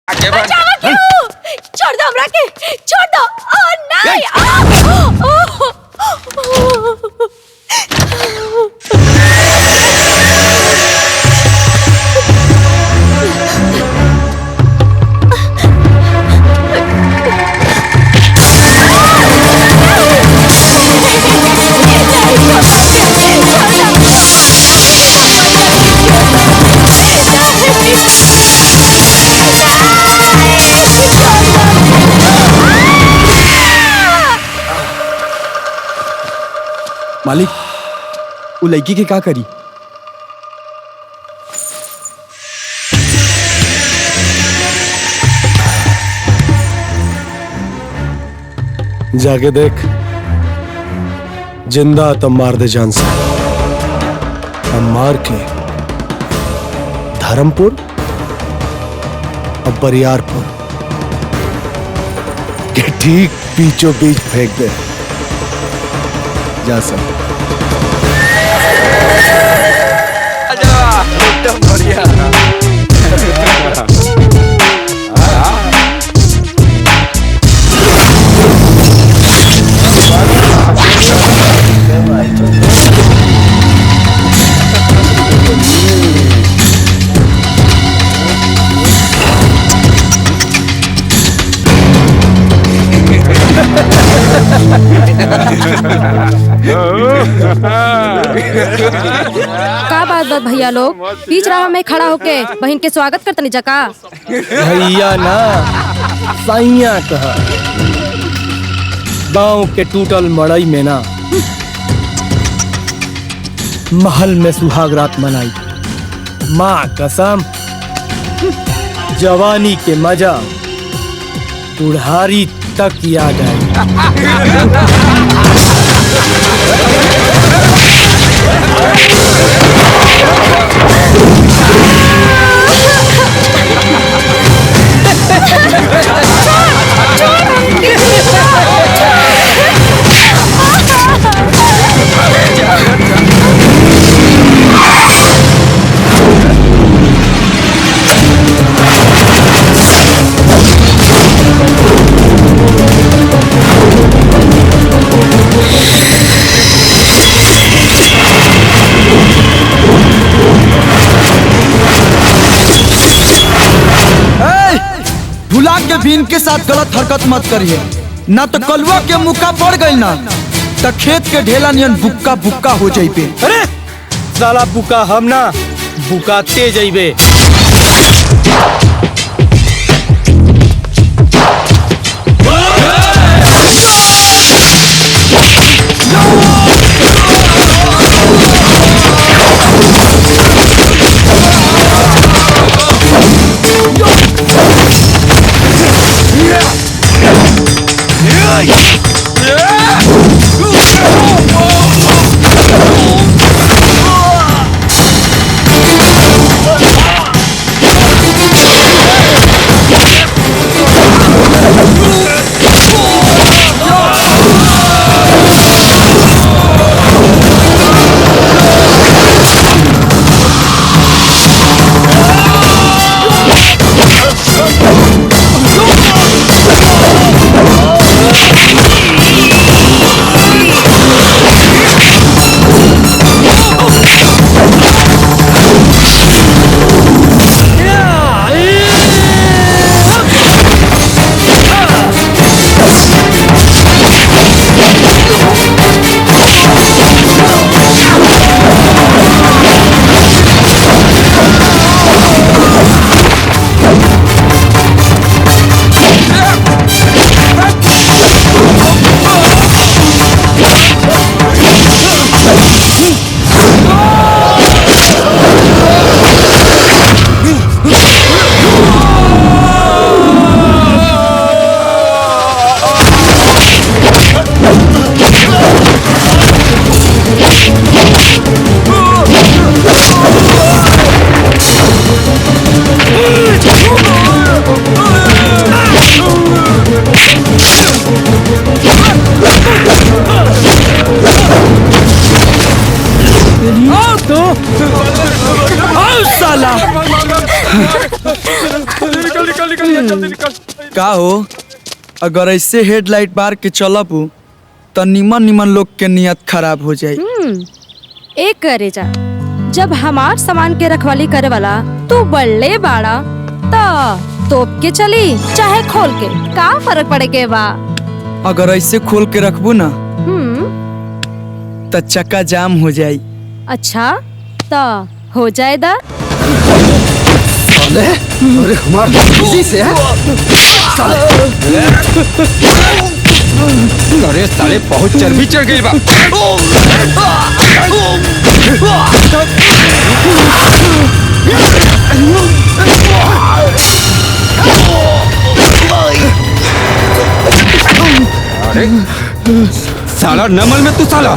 बचाओ क्यों? छोड़ दो हमरा के, छोड़ दो। ओ नहीं। मालिक, वो लड़की के का करी? जाके देख, जिंदा तब मार दे जान से। अब मार के धर्मपुर और बरियारपुर के ठीक बीचों बीच फेंक दे। जा सब। एकदम बढ़िया। का बात भैया लोग बीच राह में खड़ा होके बहन के स्वागत करतनी जका। भैया ना साइया कहा। गांव के टूटल मड़ई में ना महल में सुहाग रात मनाई। माँ कसम, जवानी के मजा बुढ़ारी तक याद आई। भुला के भी इनके साथ गलत हरकत मत करिए, ना तो कलुआ के मुक्का पड़ गई ना तो खेत के ढेला नियन बुक्का बुक्का हो जाइबे। अरे साला बुका हम ना बुकाते जाइबे। साला निकल निकल का हो अगर ऐसे हेडलाइट बार के चलब तो निमन निमन लोग के नियत खराब हो जाए। एक करे जा, जब हमार सामान के रखवाली करे वाला तू बल्ले बाड़ा तो तोप के चली चाहे खोल के, का फर्क पड़े के बा। अगर ऐसे खोल के रखबू ना तो चक्का जाम हो जाए। अच्छा तो हो जाए दा। अरे हमारे किसी से है? अरे साले बहुत चर्बी चढ़ गई बा। अरे साला नमल में तू साला।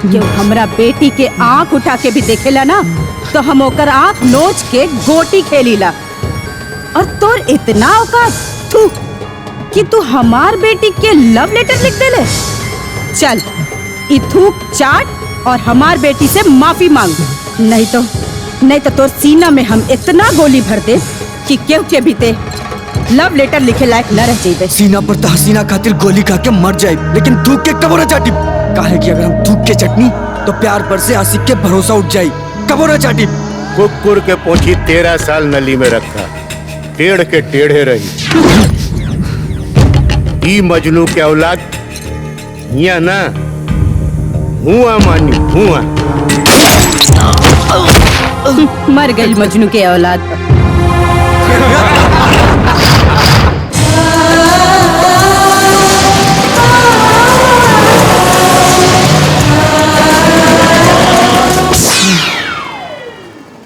जो हमरा बेटी के आँख उठा के भी देखेला ना तो हम ओकर आँख नोच के गोटी खेलीला। और तोर इतना औकात थू कि तू हमार बेटी के लव लेटर लिख देले। चल ई थूक चाट और हमार बेटी से माफी मांग, नहीं तो तोर सीना में हम इतना गोली भर दे कि केहू के भी ते लव लेटर लिखे लायक न रह जाइबे। सीना पर तो हसीना खातिर गोली खा के मर जाए, लेकिन थूक के कबो न चाटी। काहे कि अगर हम थूक के चटनी तो प्यार पर से आशिक के भरोसा उठ जाए। कबो न चाटी। कुकुर के पोंछी 13 साल नली में रखा, टेढ़ के टेढ़े रही। ई मजनू के औलाद हिया ना हुआ मानी हुआ। मर गई मजनू के औलाद।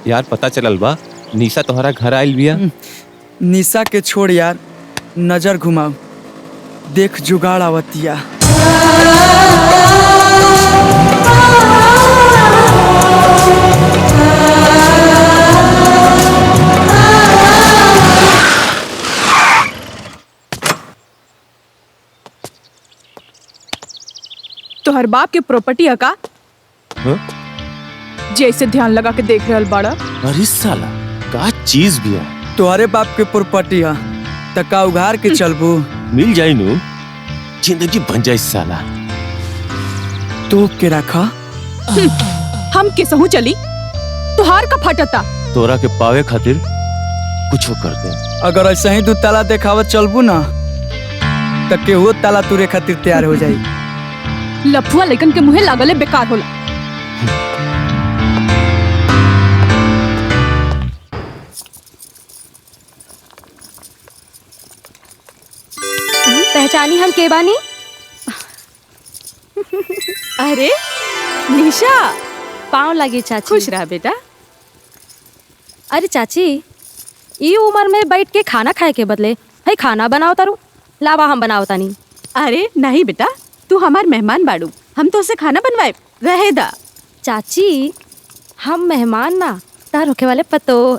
यार पता चलल बा निशा तोहरा घर आइल बिया। निशा के छोड़ यार, नजर घुमाओ, देख जुगाड़ आवतिया। तोहर बाप के प्रॉपर्टी है का? जैसे ध्यान लगा के देख रहल बाड़ा। अरे साला का चीज भी है। तुम्हारे बाप के प्रॉपर्टी है त का उघार के चलबू? मिल जाई नु, जिंदगी बन जाए साला। तो के रखा हम किसहू चली, तुहार का फटता। तोरा के पावे खातिर कुछ कर दे। अगर ऐसा ही 2 ताला देखावत चलबू ना त केहू ताला तुरे खातिर तैयार हो जाई। लफुआ लेकिन के मुहे लागले बेकार होला। पहचानी हम के बानी? अरे निशा, पाँव लगी चाची। खुश रहा बेटा। अरे चाची, ई उम्र में बैठ के खाना खाए के बदले है खाना बनाओ तारू। लावा हम बनाओ तानी। अरे नहीं बेटा, तू हमार मेहमान बाड़ू, हम तो उसे खाना बनवाए रहे दा। चाची हम मेहमान ना तार होके वाले पतो,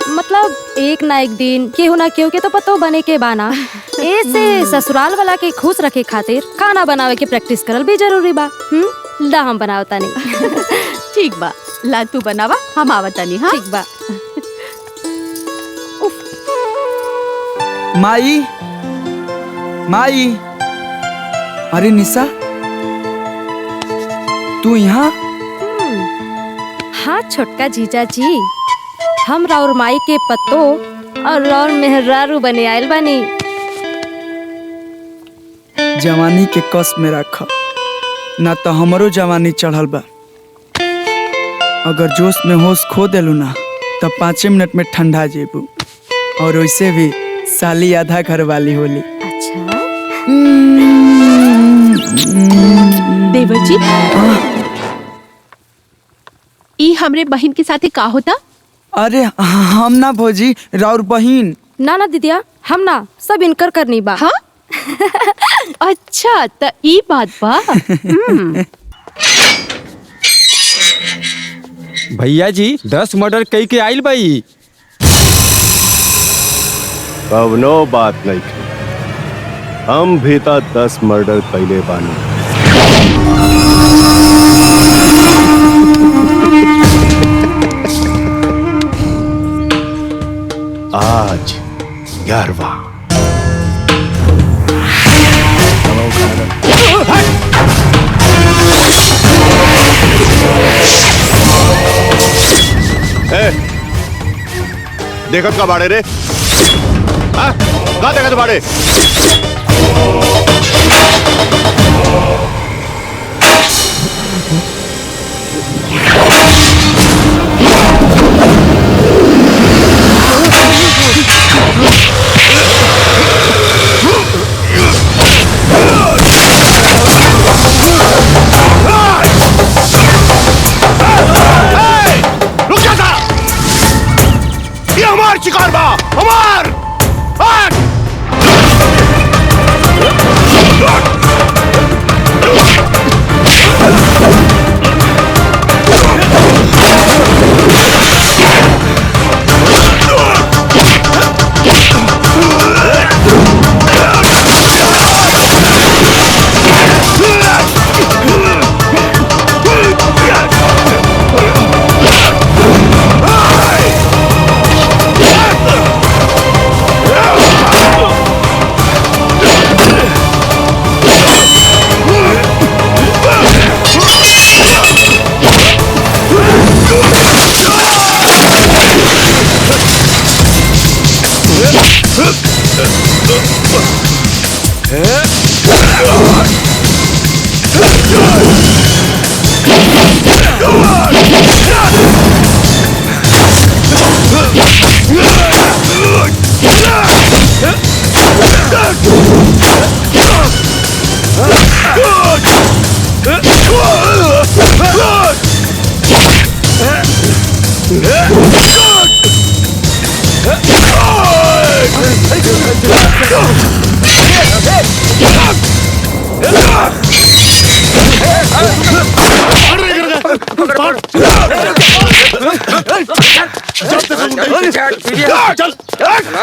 मतलब एक ना एक दिन केहू ना केहू के तो पतो बने के बाना। ऐसे ससुराल वाला के खुश रखे खातिर खाना बनावे के प्रैक्टिस करल भी जरूरी बा। ला हम बनाओ तानी। ठीक बा, ला तू बनावा, हम आवतानी। हाँ ठीक बा। माई माई, अरे निशा तू यहाँ? हाँ छोटका जीजा जी, हम राउर माई के पत्तो और राउर मेहरारू बने आयल बानी। जवानी के कस में रखा ना तो हमरो जवानी चढ़ल बा। अगर जोश में होश खो देलू ना तो 5 मिनट में ठंडा जेबू। और वैसे भी साली आधा घर वाली होली। अच्छा देवर जी, ई हमरे बहन के साथे का होता? अरे हम ना भौजी, राउर बहिन। ना दीदिया, हम ना सब इनकर करनी बा। हाँ? अच्छा त ई बात बा। भैया जी 10 मर्डर कई के आइल बाई। कवनो बात नहीं, हम भी तो 10 मर्डर कैले बानी। आज 11वां। देखत का बाड़े रे? हाँ? कहाँ देखत बाड़े? रुक जा था! ये हमार शिकार बा, हमार! हट!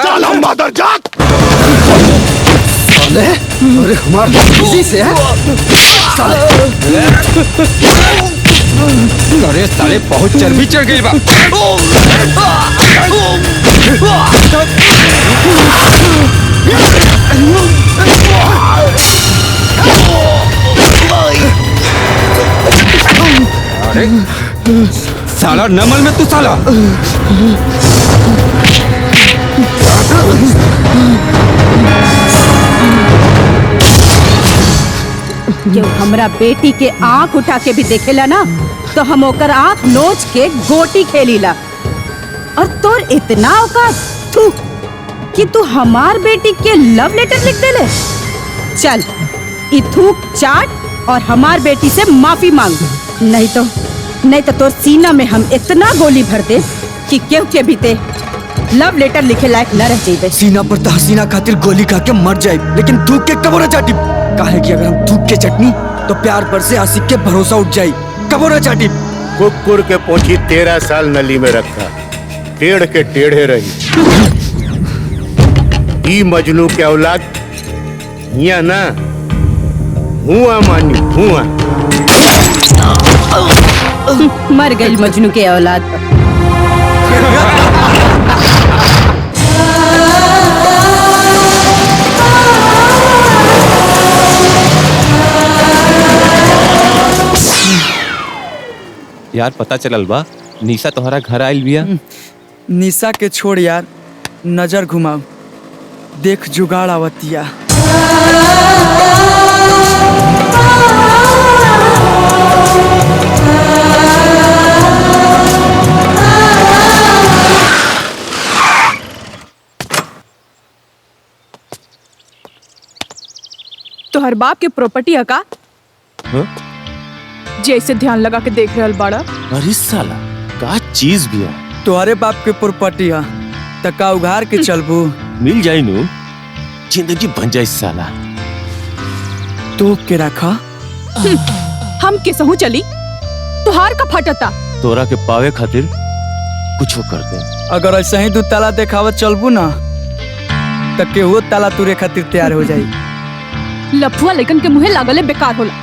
चल हम मादर जात! अरे हमार किसी से है? अरे साले बहुत चर्बी चढ़ गई बा। अरे साला नमल में तू साला जो हमरा बेटी के आंख उठा के भी देखेला ना तो हम ओकर आंख नोच के गोटी खेलीला। और तोर इतना औकात थू कि तू हमार बेटी के लव लेटर लिख देले। चल ई थूक चाट और हमार बेटी से माफी मांग, नहीं तो तोर सीना में हम इतना गोली भर दे कि केहू के भी ते लव लेटर लिखे लायक न रह जाइबे। सीना पर तहसीना खातिर गोली खा के मर जाए, लेकिन थूक के कबो न चाटी। काहे कि अगर हम थूक के चटनी तो प्यार पर से आशिक के भरोसा उठ जाई, कबो न चाटी। कुकुर के पोंछी 13 साल नली में रखा, टेढ़ के टेढ़े रही। ई मजनू के औलाद हिया ना हुआ मानी हुआ। मर गई मजनू के औलाद। यार पता चलल बा निशा तोहरा घर आइल बिया। निशा के छोड़ यार, नजर घुमाओ, देख जुगाड़ आवतिया। तोहर बाप के प्रॉपर्टी है का? जैसे ध्यान लगा के देख रहल बाड़ा। अरे साला का चीज भी है। तुम्हारे बाप के प्रॉपर्टी है त का उघार के चलबू? मिल जाई नु, जिंदगी बन जाए साला। तो के रखा हम केसहू चली, तुहार का फटता। तोरा के पावे खातिर कुछ कर दे। अगर ऐसा ही 2 ताला देखावत चलबू ना त केहू ताला तुरे खातिर तैयार हो जाई। लफुआ लेकिन के मुहे लागले बेकार होला।